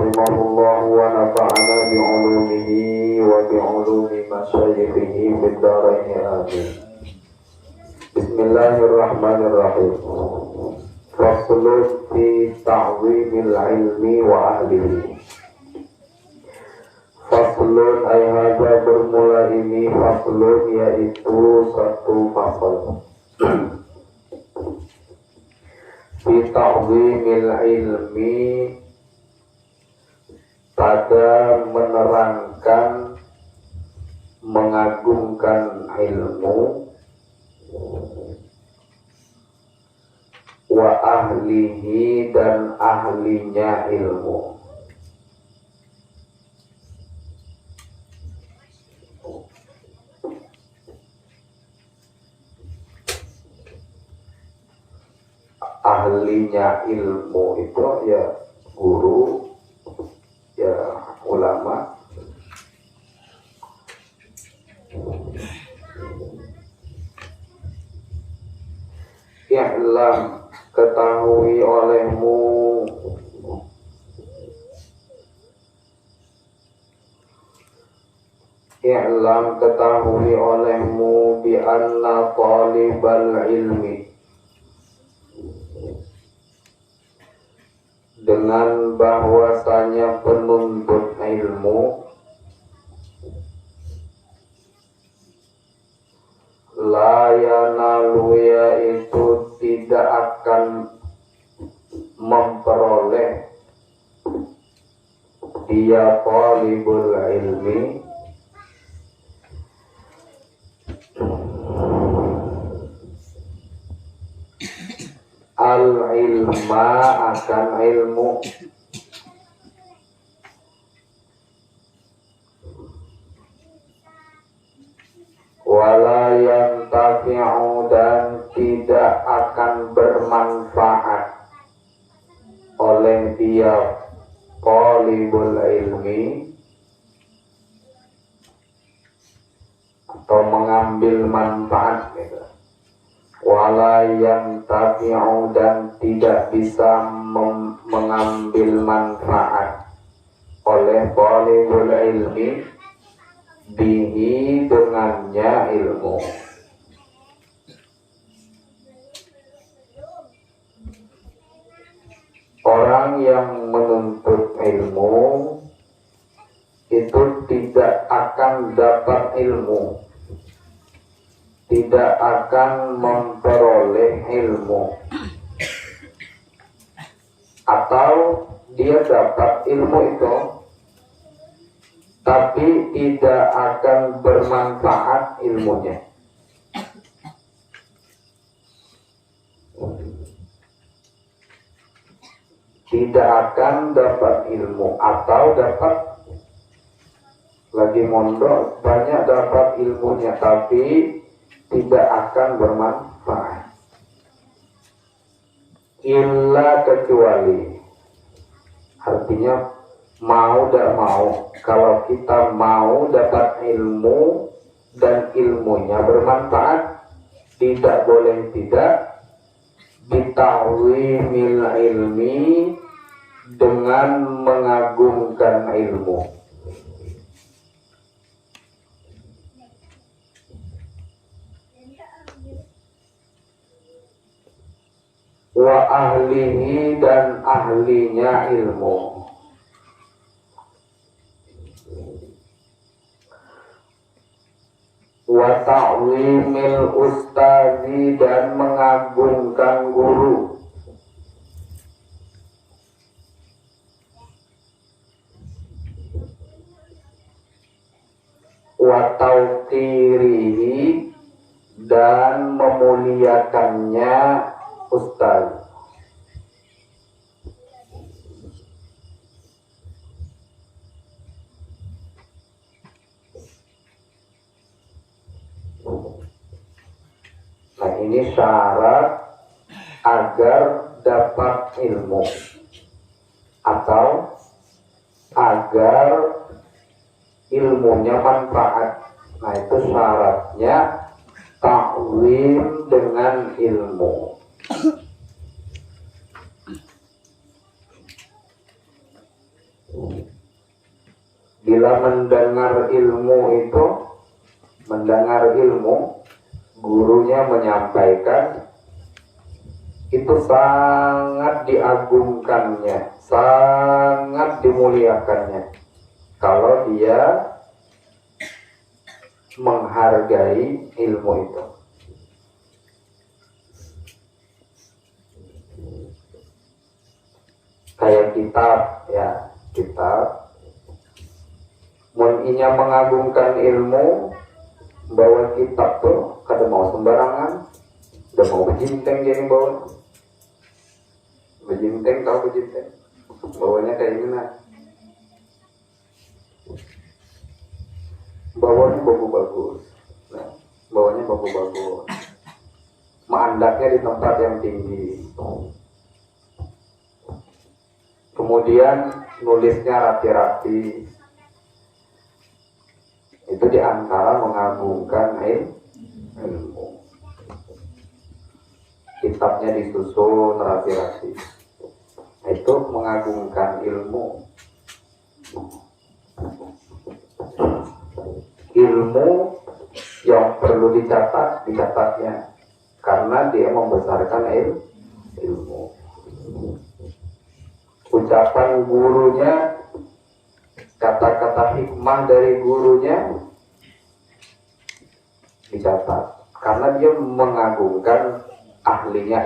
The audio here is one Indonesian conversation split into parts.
rahimahullah wa nafa'ana bi'ulumihi wa bi'ulumi masyayikhihi fid dharain amin. Bismillahirrahmanirrahim. Faslun fi ta'zimil ilmi wa ahlihi. Faslun ay hadza bermula ini faslun yaitu satu fasal. Fi ta'zimil ilmi pada menerangkan mengagungkan ilmu wa ahlihi dan ahlinya ilmu. Ahlinya ilmu itu ya guru, ya ulama. I'lam, ketahui olehmu I'lam, ketahui olehmu bi anna talibal ilmi, dengan bahwasanya penuntut ilmu la yanalu, yaitu tidak akan memperoleh dia talibul ilmi al-ilma, akan ilmu, wala yantafi'u, dan tidak akan bermanfaat oleh dia talibul ilmi atau mengambil manfaat gitu. Wala yantafi'u, dan tidak bisa mengambil manfaat oleh talibul ilmi bihi, dengannya ilmu. Orang yang menuntut ilmu itu tidak akan dapat ilmu, tidak akan memperoleh ilmu, atau dia dapat ilmu itu tapi tidak akan bermanfaat ilmunya. Tidak akan dapat ilmu, atau dapat lagi mondok banyak dapat ilmunya tapi tidak akan bermanfaat. Illa, kecuali, artinya mau tidak mau, kalau kita mau dapat ilmu dan ilmunya bermanfaat, tidak boleh tidak bita'zimil ilmi, dengan mengagungkan ilmu. Wa ahlihi, dan ahlinya ilmu. Wa ta'zimil ustazi, dan mengagungkan guru. Wa tauqirihi, dan memuliakannya ustaz. Nah, ini syarat agar dapat ilmu atau agar ilmunya manfaat. Nah, itu syaratnya ta'zim dengan ilmu. Bila mendengar ilmu, gurunya menyampaikan, itu sangat diagungkannya, sangat dimuliakannya kalau dia menghargai ilmu itu. Kayak kitab mun inya mengagungkan ilmu, bawa kitab tuh kada mau sembarangan, udah mau bejinteng jadi bawa bejinteng, tahu bejinteng bawanya kayak gimana, bawanya bagus-bagus, nah, bawanya bagus-bagus, mandaknya di tempat yang tinggi, kemudian nulisnya rapi-rapi. Itu diantara mengagungkan ilmu. Kitabnya disusun rapi-rapi. Itu mengagungkan ilmu. Ilmu yang perlu dicatatnya, karena dia membesarkan ilmu. Ucapan gurunya, kata-kata hikmah dari gurunya dicatat, karena dia mengagungkan ahlinya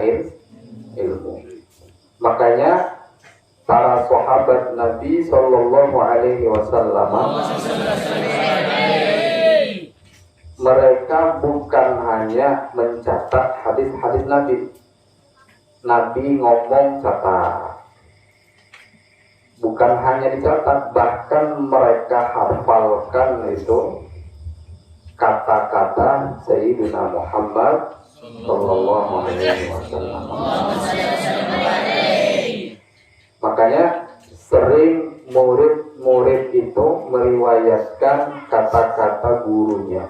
ilmu. Makanya para sahabat Nabi Sallallahu Alaihi Wasallam, mereka bukan hanya mencatat hadis-hadis Nabi. Nabi ngomong catat. Bukan hanya dicatat, bahkan mereka hafalkan itu kata-kata Sayyidina Muhammad Sallallahu Alaihi Wasallam. Makanya sering murid-murid itu meriwayatkan kata-kata gurunya,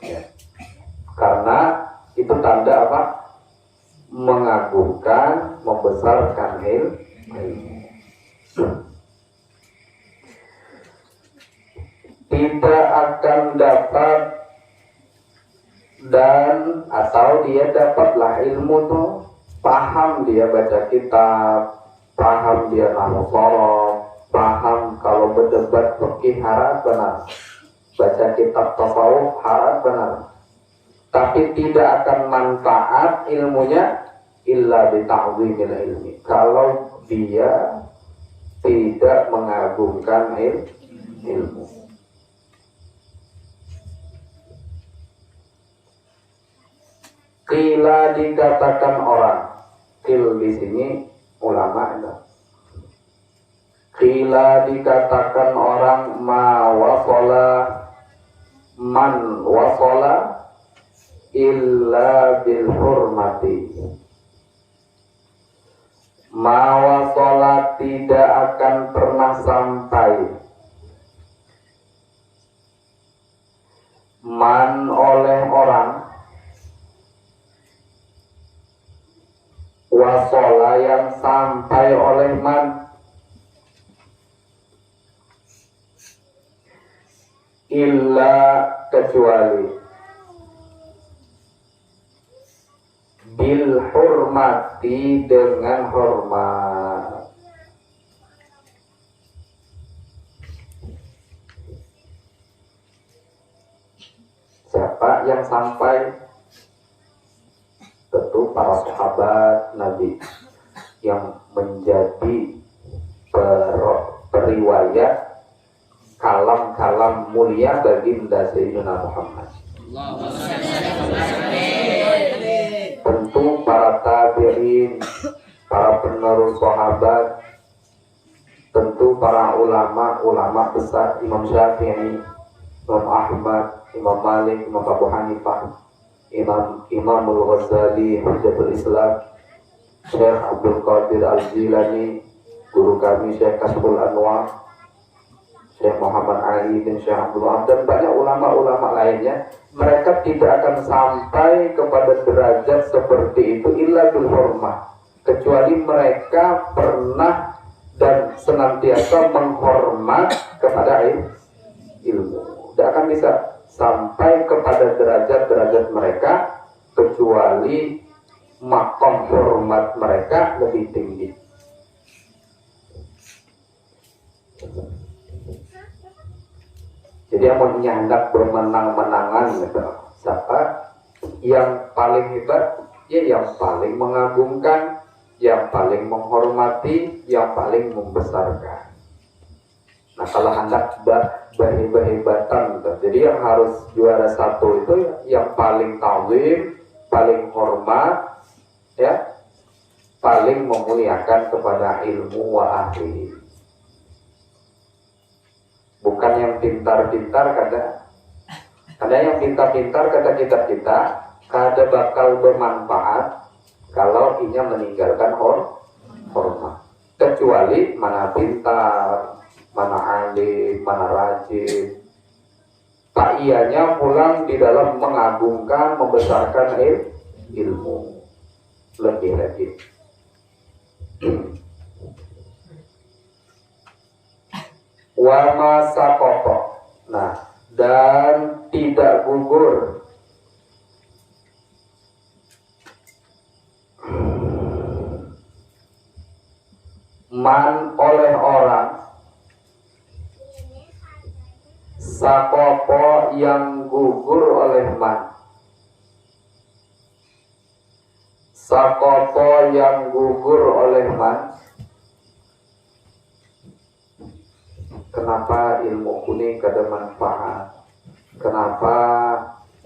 ya. Karena itu tanda apa? Mengagungkan, membesarkan ilmu. Tidak akan dapat dan atau dia dapatlah ilmu tuh, paham dia baca kitab, paham dia nahwu shoroh, paham kalau berdebat fikih harap benar, baca kitab tasawuf harap benar, tapi tidak akan manfaat ilmunya illa bita'zimil ilmi, kalau dia tidak mengagungkan ilmu. Qila dikatakan orang, qil di sini ulama itu. Qila dikatakan orang man wasala illa bil hurmati. Ma wasala tidak akan pernah sampai. Man oleh orang, wasola yang sampai oleh man, illa kecuali bil hurmati dengan hormat. Siapa yang sampai? Tentu para sahabat Nabi yang menjadi periwayat kalam-kalam mulia baginda Sayyidina Muhammad. Tentu para tabi'in, para penerus sahabat, tentu para ulama besar, Imam Syafi'i, Imam Ahmad, Imam Malik, Imam Abu Hanifah, Imam Al-Ghazali, Hujjatul Islam, Syekh Abdul Qadir Al-Jilani, guru kami Syekh Kasbul Anwar, Syekh Muhammad Ali bin Syekh Abdullah, dan banyak ulama-ulama lainnya. Mereka tidak akan sampai kepada derajat seperti itu illa bil hurmah, kecuali mereka pernah dan senantiasa menghormat kepada ilmu. Tidak akan bisa sampai kepada derajat-derajat mereka kecuali makom hormat mereka lebih tinggi. Jadi yang hendak bermenang-menangan gitu. Siapa yang paling hebat? Ya yang paling mengagumkan, yang paling menghormati, yang paling membesarkan. Nah kalau hendak berhebat-hebatan gitu. Jadi yang harus juara satu itu yang paling ta'zim, paling hormat, ya, paling memuliakan kepada ilmu wa ahli. Bukan yang pintar-pintar kada yang pintar-pintar kata kita kada bakal bermanfaat kalau inya meninggalkan hormat. Kecuali mana pintar, mana alim, mana rajin, tak ianya pulang di dalam mengagungkan, membesarkan ilmu lebih lagi. Wa masa pokok. Nah, dan tidak gugur man oleh orang sakopo yang gugur oleh man. Sakopo yang gugur oleh man. Kenapa ilmu kuning kada manfaat? Kenapa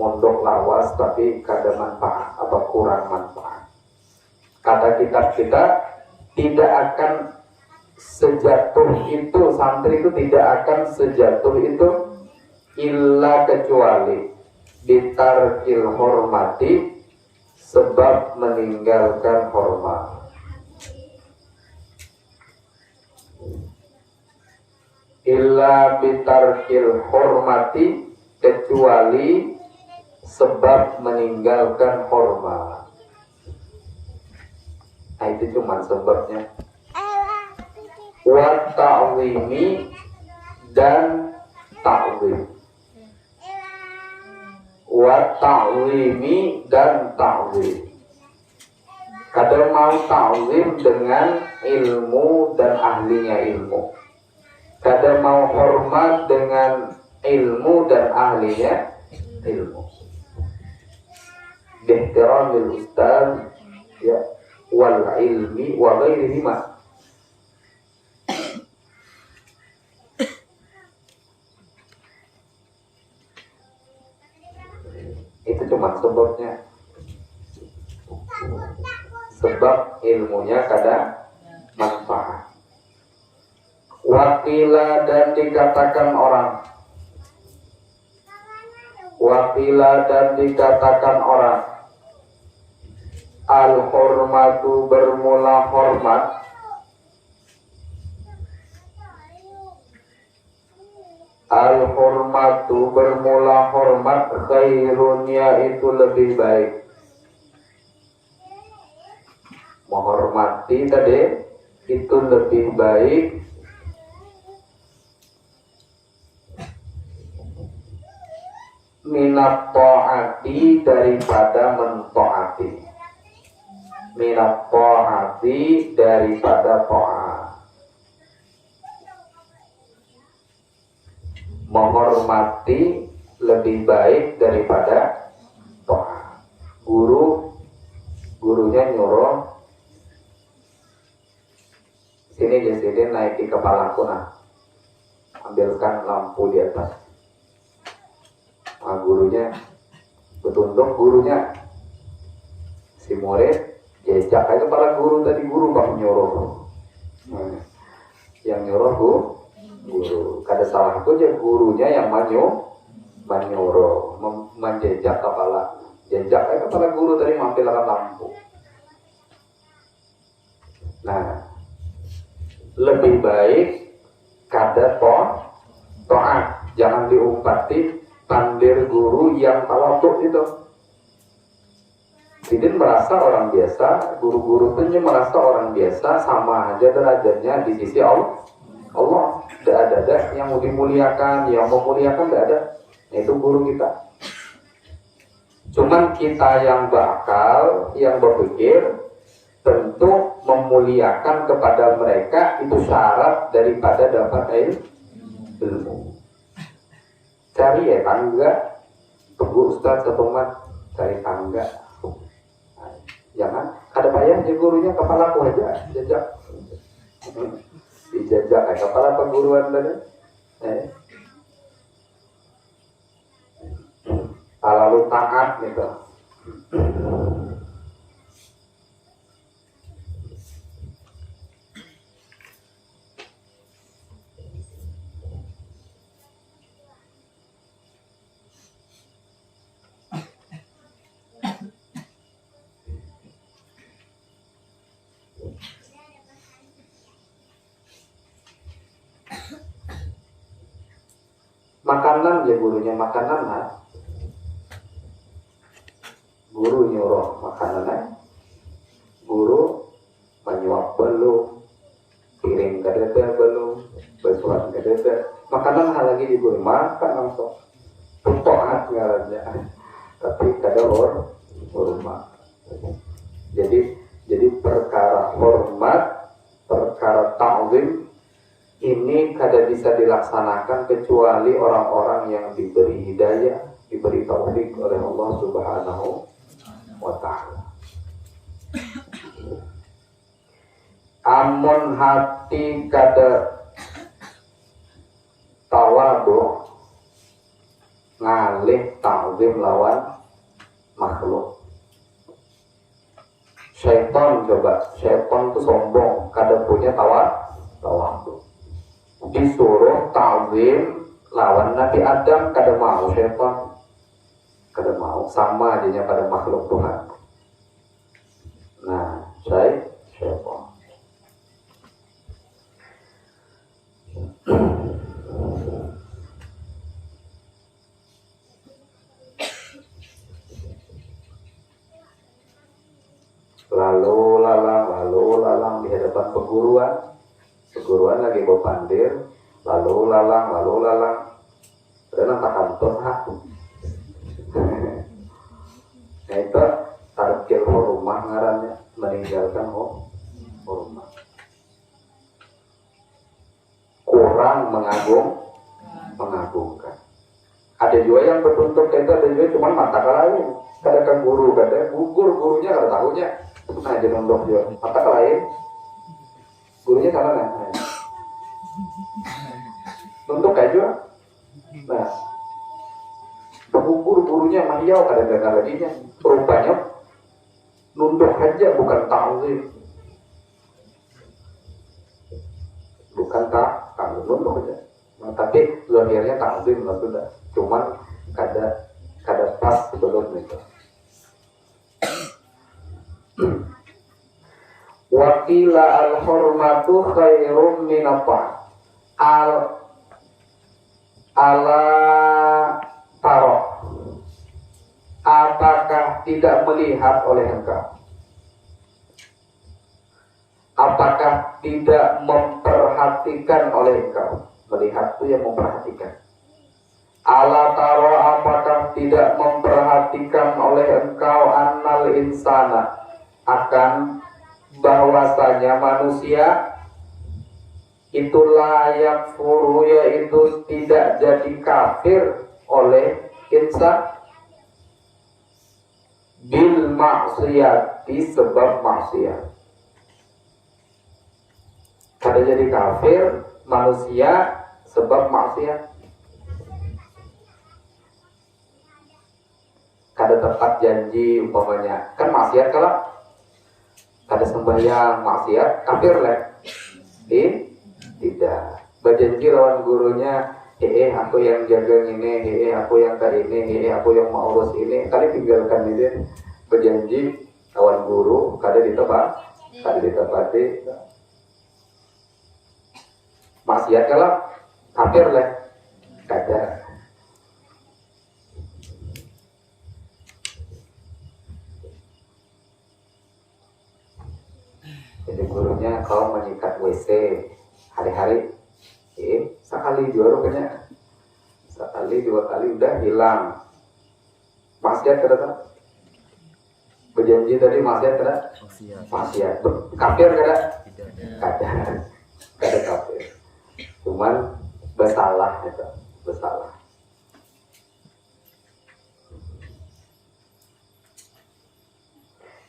mondok lawas tapi kada manfaat atau kurang manfaat? Kata kitab kita tidak akan sejatuh itu, santri itu tidak akan sejatuh itu illa kecuali bitarkil hormati, sebab meninggalkan hormat. Illa bitarkil hormati, kecuali sebab meninggalkan hormat. Nah itu cuma sebabnya. Wa ta'zimi dan ta'zim. Wa ta'zimi dan ta'zim. Kadang mau ta'zim dengan ilmu dan ahlinya ilmu. Kadang mau hormat dengan ilmu dan ahlinya ilmu. Bihtiramil ustaz ya wal ilmi wa ghairihi ma. Itu cuma sebabnya. Sebab ilmunya kada manfaat. Wakila dan dikatakan orang. Wakila dan dikatakan orang. Al-hormatu bermula hormat. Al-hormatu bermula hormat, khairunnya itu lebih baik. Menghormati tadi itu lebih baik minat ta'ati daripada mentaati. Minat ta'ati daripada ta'at. Menghormati lebih baik daripada ta'at. Gurunya nyuruh sini naik di kepalaku, nah ambilkan lampu di atas. Nah, gurunya betunduk, gurunya si murid jejak aja kepala guru, tadi guru bang nyuruh. Nah, yang nyuruh guru. Kada salah itu aja gurunya yang menyuruh, menjejak kepala. Jejak aja kepala guru tadi mampilkan lampu. Nah, lebih baik kada to'at, jangan diumpati tandir guru yang tawaduk itu. Tidak merasa orang biasa, guru-guru itu merasa orang biasa, sama aja derajatnya di sisi Allah. Tidak ada yang dimuliakan, yang memuliakan tidak ada. Itu guru kita. Cuman kita yang bakal, yang berpikir, tentu memuliakan kepada mereka itu syarat daripada dapat ilmu. Cari ya tangga, tunggu Ustaz setemat cari tangga. Jangan, kada payah aja gurunya, kepalaku aja, jajak. Dijajak kayak kepala perguruan tadi. Lalu taat gitu. Makanan ya gurunya, makanan lah. Guru nyuruh makanan, guru menyuap belum, piring kedede belum, bersuat kedede. Makanan hal lagi ibu makan langsung, tumpah ngarannya. Tapi kada hormat. Jadi perkara hormat, perkara ta'zim ini kada bisa dilaksanakan kecuali orang-orang yang diberi hidayah, diberi taufik oleh Allah Subhanahu wa ta'ala. Amun hati kada tawadu, ngalih ta'zim lawan makhluk. Syaitan itu sombong, kada punya tawadu. Disuruh ta'zim lawan Nabi Adam, kada mau syaitan, kada mau, sama adanya pada makhluk Tuhan. Nah, syaitan. Lalu lalang di hadapan perguruan lagi bawa pandir, lalu lalang dan tak kantor hak. Nah itu tarkil hormah ngarannya, meninggalkan hormah, kurang mengagungkan. Ada juga yang berbentuk itu, ada juga cuma mata lain. Kadang guru, kadang gurunya kada tahunya. Nah jadi nondok juga mata lain. Gurunya salah nah. Nunduk aja. Nah, gurunya mahiyau kadang-kadang lagi-nya. Rupanya nunduk aja bukan ta'zim. Bukan ta'zim, nunduk aja. Nah, tapi zahirnya ta'zim lah sudah. Cuman kada pas sebelum itu. Wakila al-hurmatu khairum minapa ala taro. Apakah tidak melihat oleh engkau? Apakah tidak memperhatikan oleh engkau? Melihat itu yang memperhatikan. Ala taro, apakah tidak memperhatikan oleh engkau annal insana, akan bahwasanya manusia itu layak furu, yaitu tidak jadi kafir oleh insan bil maksiat, sebab maksiat. Kada jadi kafir manusia sebab maksiat. Kada tepat janji umpamanya, kan maksiat kalau kada sembahyang maksiat kafir lah. Tidak. Berjanji lawan gurunya, aku yang jaga ini, aku yang tadi ini, aku yang mau urus ini, kali tinggalkan ini. Berjanji lawan guru, kada ditepati. Maksiat kalau kafir lah. Kada. kau menyikat WC hari-hari, sekali dua rupanya, sekali dua kali udah hilang. Maksiat kada? Berjanji tadi maksiat kada? Maksiat. Kafir kada? Kada kafir. Cuman bersalah itu, bersalah.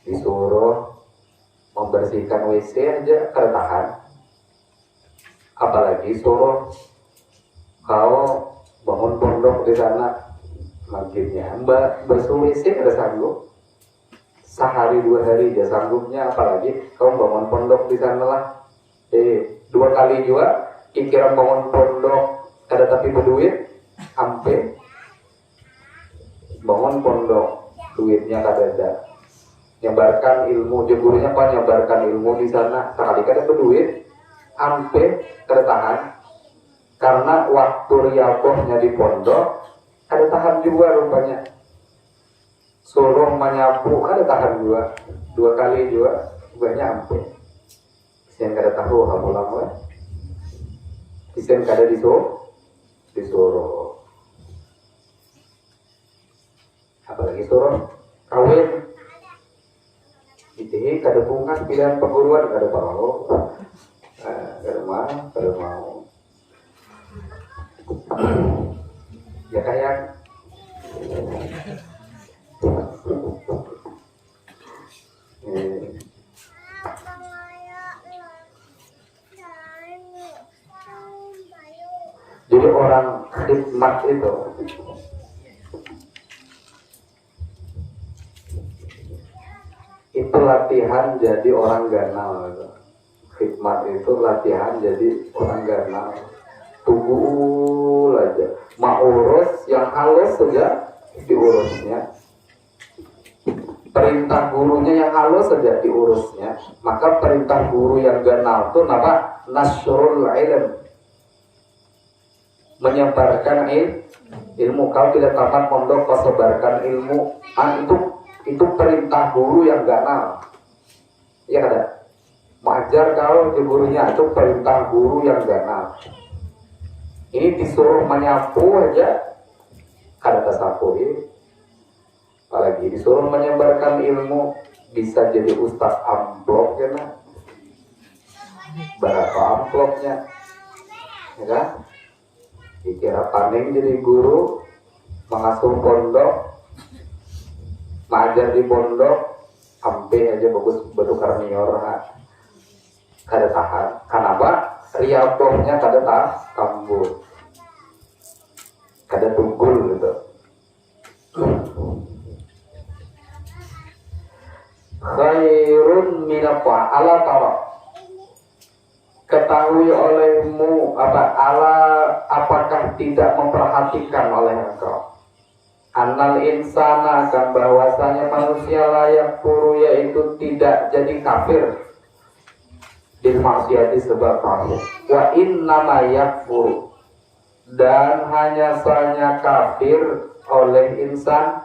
Disuruh membersihkan WC aja kada tahan. Apalagi suruh kau bangun pondok di sana, maghribnya mbak basuh WC kada sanggup. Sehari dua hari dia sanggupnya, apalagi kau bangun pondok di sana lah. 2 kali juga pikiran bangun pondok kada tapi berduit, ampe bangun pondok duitnya kada ada. Nyebarkan ilmu, jemburnya apa nyebarkan ilmu di sana, sekali kada berduit, ampe kada tahan. Karena waktu riakohnya di pondok kada tahan juga rupanya. Suruh menyapu kada tahan juga, 2 kali juga banyak ampe. Kisian kada tahu lama-lama, kisian kada disuruh. Apalagi suruh kawin, itihi kada pungas pilihan perguruan kada mau, kada mau. Ya kayak jadi orang khidmat itu latihan jadi orang ganal. Khidmat itu latihan jadi orang ganal. Tunggu aja, mau urus yang halus saja diurusnya. Perintah gurunya yang halus saja diurusnya. Maka perintah guru yang ganal itu nama nasrul ilm, menyebarkan ilmu. Kau tidak tamat pondok, kau sebarkan ilmu. Itu perintah guru yang ganal. Iya kada? Mengajar kau di gurunya, itu perintah guru yang ganal. Ini disuruh menyapu aja kada tersapu. Apalagi disuruh menyebarkan ilmu, bisa jadi ustaz amplop ya nah. Berapa amplopnya? Ya kan? Dikira paling jadi guru, mengasuh pondok, mengajar di pondok, sampai aja bagus bertukar nior, kada tahan. Kenapa? Riadohnya kada tambur, kada tunggul gitu. Khairun minafa ala tara, ketahui olehmu apakah tidak memperhatikan oleh engkau annal insana, akan bahwasanya manusia layak puru, yaitu tidak jadi kafir bil maksiati sebab maksiat. Wa innama yakfuru, dan hanya saja kafir oleh insan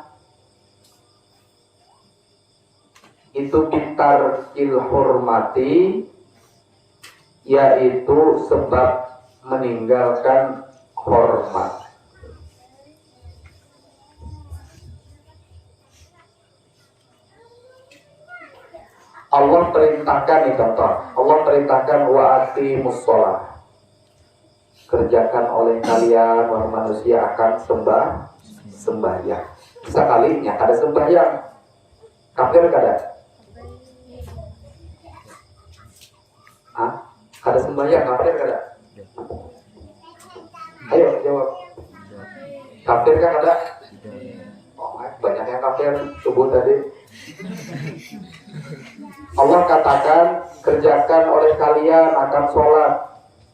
itu bitarkil hormati, yaitu sebab meninggalkan hormat. Allah perintahkan nih contoh, Allah perintahkan wa aqimus shalah, kerjakan oleh kalian wahai manusia akan sembahyang. Sekalinya kada sembahyang, kafir kada? Kada sembahyang, kafir kada? Ayo jawab. Kafir kan kada? Oh, banyak yang kafir sebut tadi. Allah katakan kerjakan oleh kalian akan sholat,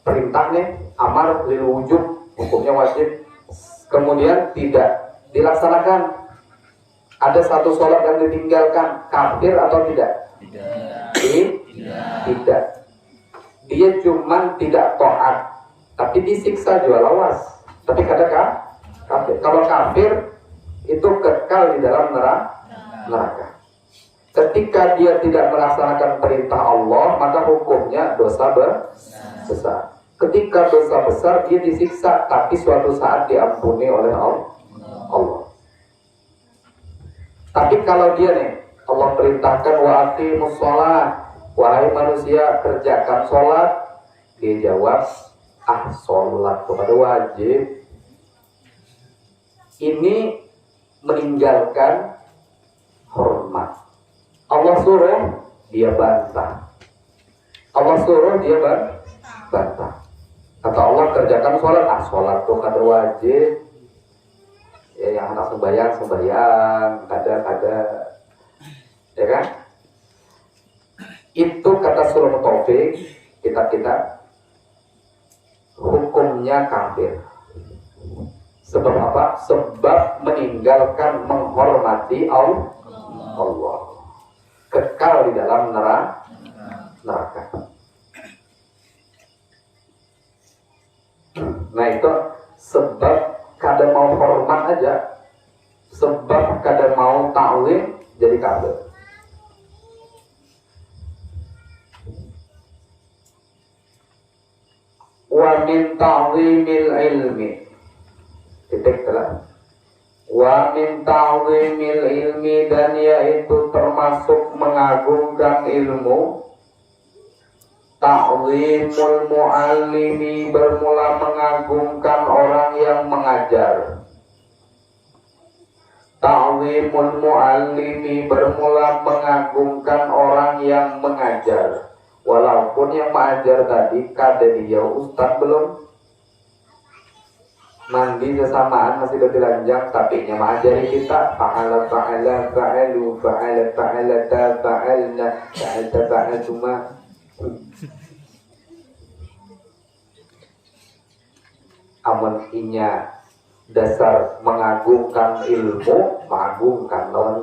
perintah nih, amar lil wujub, hukumnya wajib. Kemudian tidak dilaksanakan, ada satu sholat yang ditinggalkan, kafir atau tidak? Tidak. Dia cuman tidak taat, tapi disiksa juga lawas. Tapi katakan kafir. Kalau kafir itu kekal di dalam neraka. Ketika dia tidak melaksanakan perintah Allah, maka hukumnya dosa besar. Ketika dosa besar, dia disiksa, tapi suatu saat diampuni oleh Allah. Tapi kalau dia nih, Allah perintahkan wa aqimus shalah, wahai manusia kerjakan sholat, dia jawab, sholat kepada wajib. Ini meninggalkan hormat. Allah suruh, dia bantah. Allah suruh, dia bantah. Kata Allah kerjakan sholat, sholat tuh kada wajib. Ya yang anak sembahyang, kada. Ya kan? Itu kata Surah Taufik, kita hukumnya kafir. Sebab apa? Sebab meninggalkan menghormati Allah. Kekal di dalam neraka. Nah itu sebab kada mau hormat aja, sebab kada mau ta'lim jadi kafir. Wa min ta'zimil ilmi, titik telah. Wa min ta'zimil ilmi, dan yaitu termasuk mengagungkan ilmu. Ta'zimul muallimi, bermula mengagungkan orang yang mengajar. Ta'zimul muallimi, bermula mengagungkan orang yang mengajar. Walaupun yang mengajar tadi kada dia ustaz belum mandi sesamaan, masih lebih lanjang, tapi nya mengajari kita fa'ala fa'alu fa'ala cuma amun inya dasar mengagungkan ilmu, mengagungkan lawan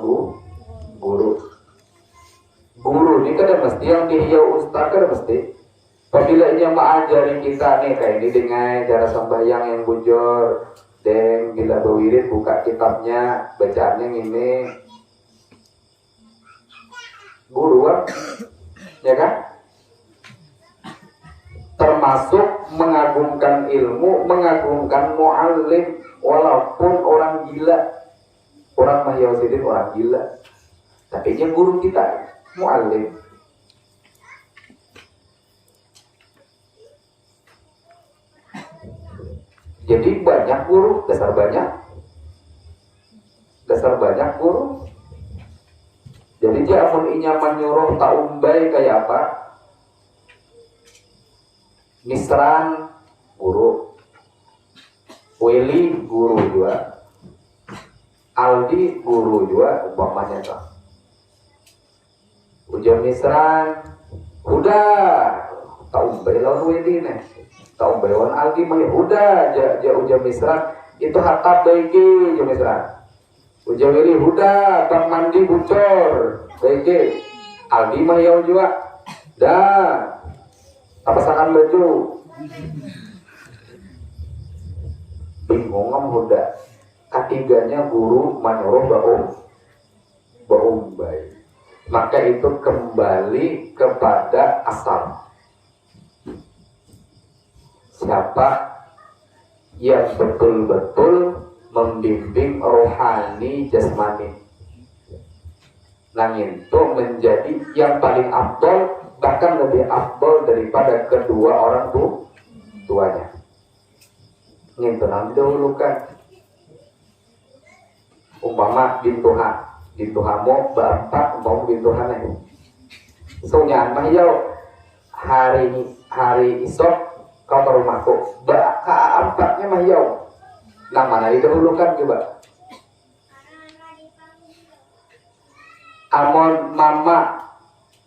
guru ini kada mesti yang dihiau ustaz, kada mesti. Apabila ia mengajari kita nih kayak ini dengan cara sembahyang yang bujur, dan bila berwirid buka kitabnya, bacaannya ini guru ya kan? Termasuk mengagungkan ilmu, mengagungkan muallim, walaupun orang gila, orang mahyausidin orang gila, tapi dia guru kita, muallim. Jadi banyak guru, dasar banyak guru. Jadi dia amun inya menyuruh taumbai kayak apa? Misran guru, Weli guru juga, Aldi guru juga umpamanya tuh. Ujian Misran, udah taumbai lawan Weli nih. Tahu bayawan Aldi mah udah ujian Misran itu harta baiki ujian Misran. Ujian Weli udah bang mandi bocor baiki. Aldi mah ya juga dah pasangan baju bingung udah. Ketiganya guru menyuruh baumbai. Maka itu kembali kepada asal. Siapa yang betul-betul membimbing rohani jasmani, nangin itu menjadi yang paling afdol, bahkan lebih afdol daripada kedua orang tuanya. Ngin tenang dahulukan. Umpama bintuhamu berempat, umpama bintuhannya sunyaan mahiyau hari isok kau ke rumahku, keempatnya mah yau. Nah mana didahulukan coba? Amon mama,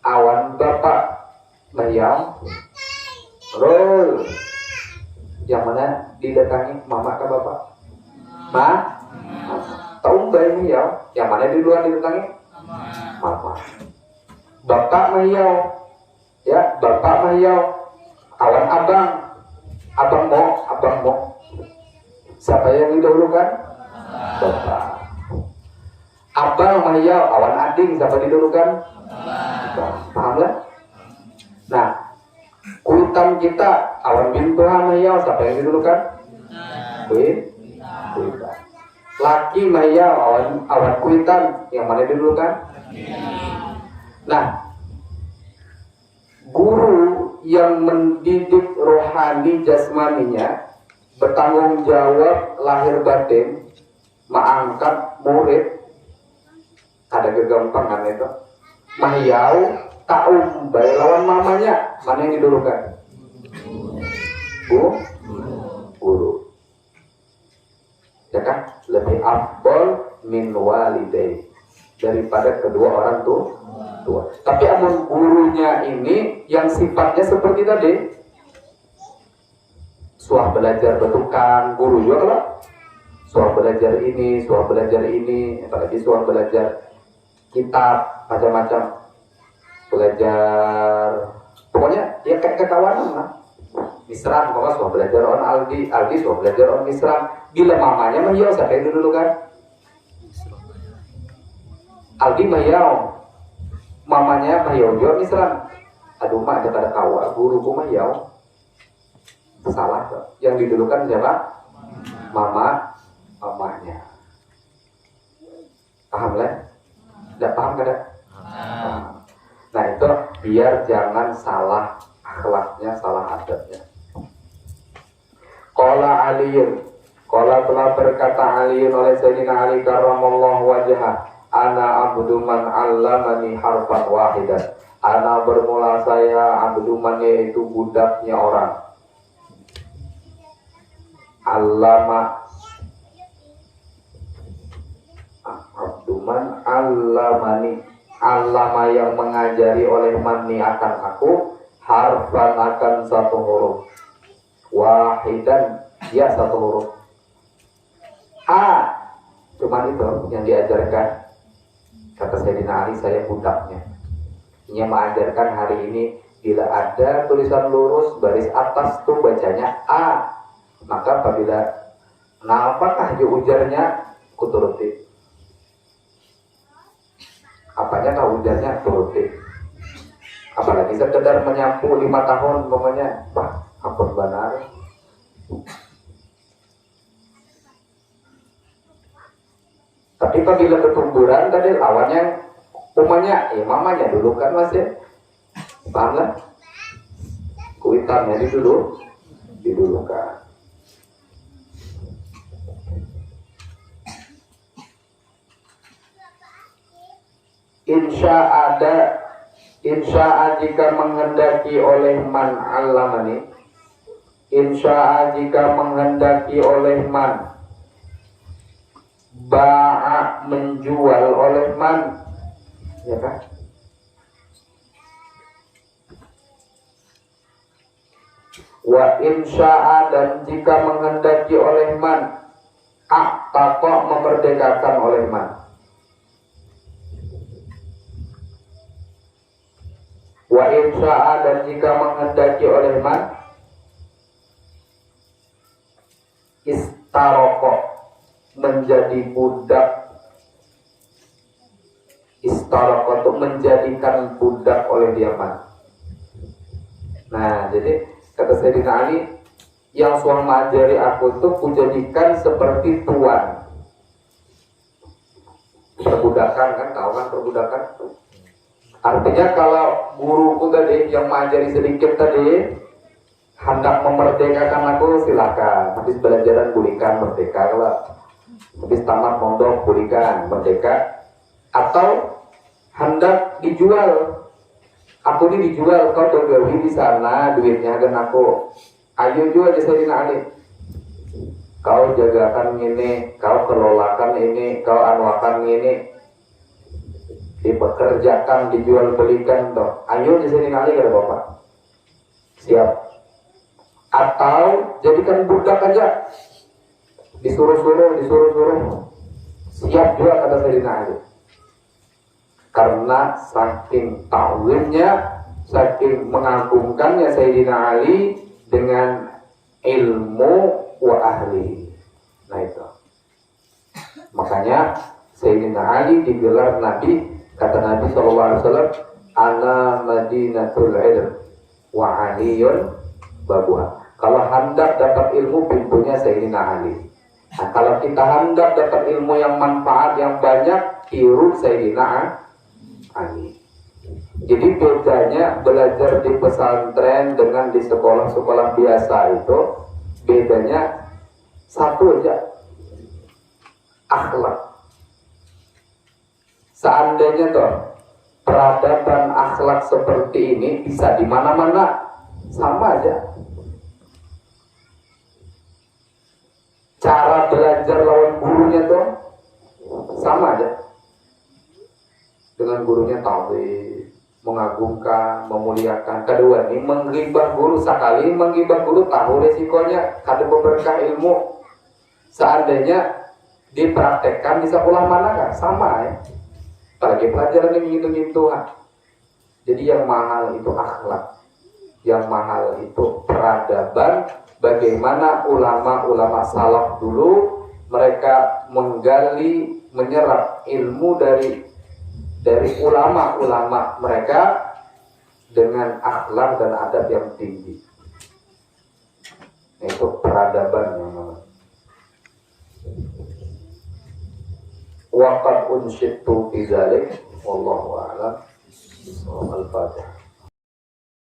awan bapak, mah yau. Roll. Yang mana didatangi mama ke bapak? Tahu bayi yau. Yang mana di luar didatangi? Mama. Bapak mah yau. Ya, bapak mah yau. Awan abang mau. Siapa yang didahulukan? Bapak. Abang mah mahiyau awan ading siapa didulukan? Paham lah? Nah, kuitan kita awan bintu mahiyau siapa yang didulukan? Kuitan. Laki mahiyau awan kuitan yang mana didulukan? Nah, guru yang mendidik rohani jasmaninya bertanggung jawab lahir batin mengangkat murid ada kegampangan itu mahiyau taum baik lawan mamanya mana yang didulukan? Guru ya kan lebih afdal min walidai daripada kedua orang tua. Tapi amun gurunya ini yang sifatnya seperti tadi suah belajar bertukang guru juga lah. Suah belajar ini, apalagi suah belajar kitab macam-macam, belajar pokoknya ya kayak kekawanan lah. Misran, pokoknya suah belajar on Aldi suah belajar on Misran. Bila mamanya mahiyau siapa yang dulu kan? Aldi mahiyau, mamanya mahiyau juga Misran. Aduh mak ada pada kawa, guruku mahiyau. Salah, yang didulukan siapa? Mamanya. Paham lah? Tidak paham kada? Nah itu biar jangan salah akhlaknya, salah adabnya. Qala Aliun, qala telah berkata Aliun oleh Sayyidina Ali karramallahu wajhah, ana abdu man 'allamani harfan wahidan. Ana bermula saya abdu man yaitu budaknya orang. Allama abduman allamani, allama yang mengajari oleh mani akan aku harfan akan satu huruf wahidan ya satu huruf cuman itu yang diajarkan kata Sayyidina Ali saya budaknya. Ini mengajarkan hari ini bila ada tulisan lurus baris atas tuh bacanya A, maka apabila apakah ujarnya kuturuti apanya kah ujarnya turuti. Apalagi sekedar menyapu 5 tahun umpamanya ampun benar. Tapi apabila ketumburan tadi lawannya umpamanya ya mamanya dulu kan mas ya paham lah kuitannya didulukan. Insya'a jika menghendaki oleh man allamani, insya'a jika menghendaki oleh man, ba'a menjual oleh man, ya kan? Wa insya'a dan jika menghendaki oleh man, a'taqa memerdekakan oleh man. Wa insya'a dan jika menghendaki oleh man, istaroko menjadi budak. Istaroko untuk menjadikan budak oleh dia man. Nah jadi kata Sayyidina Ali, yang suami mengajari aku itu kujadikan seperti tuan. Perbudakan kan, tahu kan perbudakan? Artinya kalau guruku tadi yang mengajari sedikit tadi hendak memerdekakan aku silakan. Habis belajaran bulikan merdeka lah. Habis tamat mondok bulikan merdeka. Atau hendak dijual. Aku ini dijual, kau tergawi di sana duitnya dan aku. Ayo jual di Sayyidina Ali. Kau jagakan ini, kau kelolakan ini, kau anuakan ini. Dipekerjakan, dijual belikan toh. Ayo di sini kali kata bapak. Siap. Atau jadikan budak aja. Disuruh-suruh. Siap juga kata Sayyidina Ali. Karena saking ta'zimnya, saking mengagungkannya Sayyidina Ali dengan ilmu wa ahli. Nah itu. Makanya Sayyidina Ali digelar Nabi, kata Nabi SAW, ana madinatul ilm wa aliyun babuha. Kalau hendak dapat ilmu, pintunya Sayyidina Ali. Nah, kalau kita hendak dapat ilmu yang manfaat yang banyak, tiru Sayyidina Ali. Jadi bedanya belajar di pesantren dengan di sekolah-sekolah biasa itu, bedanya satu aja, akhlak. Seandainya toh peradaban akhlak seperti ini bisa di mana-mana, sama aja. Cara belajar lawan gurunya tuh sama aja. Dengan gurunya ta'zim, mengagungkan, memuliakan. Kedua ini menggibah guru, sekali menggibah guru tahu resikonya, kada berkah ilmu. Seandainya dipraktekkan di sekolah mana kan sama ya. Apalagi pelajaran ini gitu-gitu. Jadi yang mahal itu akhlak, yang mahal itu peradaban. Bagaimana ulama-ulama salaf dulu mereka menggali, menyerap ilmu dari ulama-ulama mereka dengan akhlak dan adab yang tinggi. Itu peradaban yang namanya. Waqad unsyitu fi dzalik wallahu a'lam. Al-Fatihah.